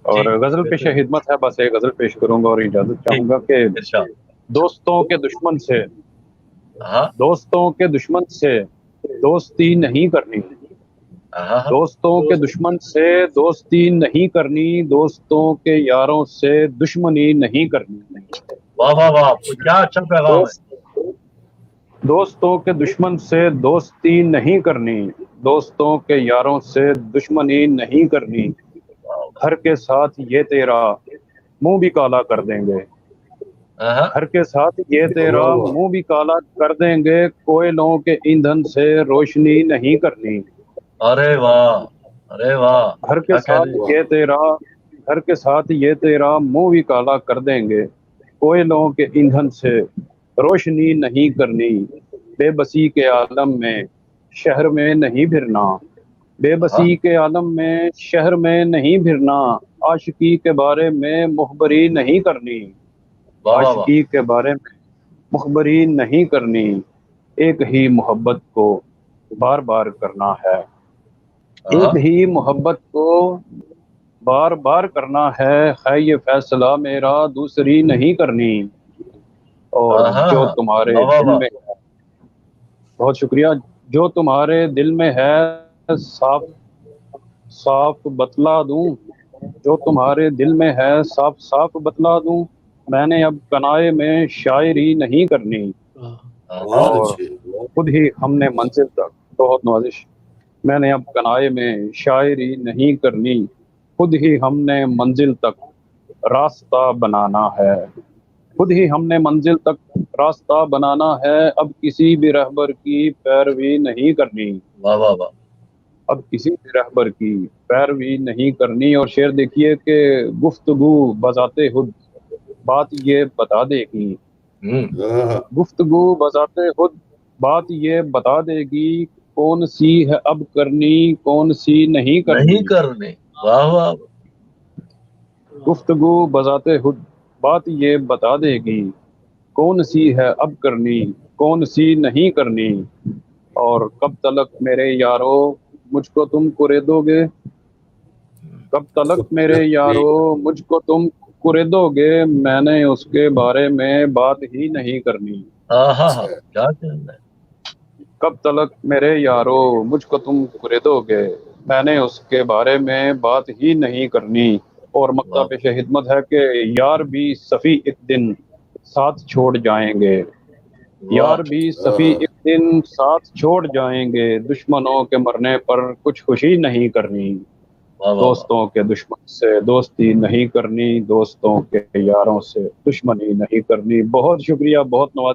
جی اور غزل پیش بالکل خدمت ہے، بس ایک غزل پیش کروں گا اور اجازت ٹھیک چاہوں گا کہ ارشاد دوستوں کے دشمن سے ہاں دوستوں کے دشمن سے دوستی نہیں کرنی، ہاں ہاں دوستوں کے دشمن سے دوستی نہیں کرنی، دوستوں کے یاروں سے دشمنی نہیں کرنی، واہ واہ واہ کیا اچھا پیغام ہے دوست دوستوں کے دشمن سے دوستی نہیں کرنی، دوستوں کے یاروں سے دشمنی نہیں کرنی، واہ واہ گھر کے ساتھ یہ تیرا منہ بھی کالا کر دیں گے، ہاں ہاں گھر کے ساتھ یہ تیرا واہ واہ منہ بھی کالا کر دیں گے، کوئلوں کے ایندھن سے روشنی نہیں کرنی، ارے واہ ارے واہ گھر کے کیا کہہ ساتھ رہے ہیں واہ یہ تیرا گھر کے ساتھ یہ تیرا منہ بھی کالا کر دیں گے، کوئلوں کے ایندھن سے روشنی نہیں کرنی، بے بسی کے عالم میں شہر میں نہیں پھرنا، بے ہاں بسی کے عالم میں شہر میں نہیں پھرنا، عاشقی کے بارے میں مخبری نہیں کرنی، واہ واہ واہ عاشقی کے بارے میں مخبری نہیں کرنی، ایک ہی محبت کو بار بار کرنا ہے، ہاں ایک ہی محبت کو بار بار کرنا ہے یہ فیصلہ میرا دوسری نہیں کرنی، اور ہاں ہاں جو ہاں تمہارے واہ واہ دل واہ میں بہت شکریہ، جو تمہارے دل میں ہے صاف صاف بتلا دوں، جو تمہارے دل میں ہے صاف صاف بتلا دوں، میں نے اب کنائے میں شاعری نہیں کرنی، ہاں بہت اور اچھے خود ہی ہم نے منزل تک بہت نوازش، میں نے اب کنائے میں شاعری نہیں کرنی، خود ہی ہم نے منزل تک راستہ بنانا ہے، خود ہی ہم نے منزل تک راستہ بنانا ہے، اب کسی بھی رہبر کی پیروی نہیں کرنی، واہ واہ واہ اب کسی بھی رہبر کی پیروی نہیں کرنی، اور شعر دیکھیے کہ گفتگو بذات خود بات یہ بتا دے گی، ہوں ہاں گفتگو بذات خود بات یہ بتا دے گی، کون سی ہے اب کرنی کون سی نہیں کرنی، نہیں کرنے واہ واہ واہ گفتگو بذات خود بات یہ بتا دے گی، کون سی ہے اب کرنی کون سی نہیں کرنی، اور کب تلک میرے یارو مجھ کو تم کرے دو گے، کب تلک میرے یارو مجھ کو تم کرے دو گے، میں نے اس کے بارے میں بات ہی نہیں کرنی، ہاں ہاں ہاں کیا کہنا ہے کب تلک میرے یارو مجھ کو تم کرے دو گے، میں نے اس کے بارے میں بات ہی نہیں کرنی، اور مکتا واہ پیش خدمت ہے کہ یار بھی صفی ایک دن ساتھ چھوڑ جائیں گے، واہ یار بھی صفی ایک دن ساتھ چھوڑ جائیں گے، دشمنوں کے مرنے پر کچھ خوشی نہیں کرنی، واہ واہ واہ دوستوں کے دشمن سے دوستی نہیں کرنی، دوستوں کے یاروں سے دشمنی نہیں کرنی، بہت شکریہ، بہت نواز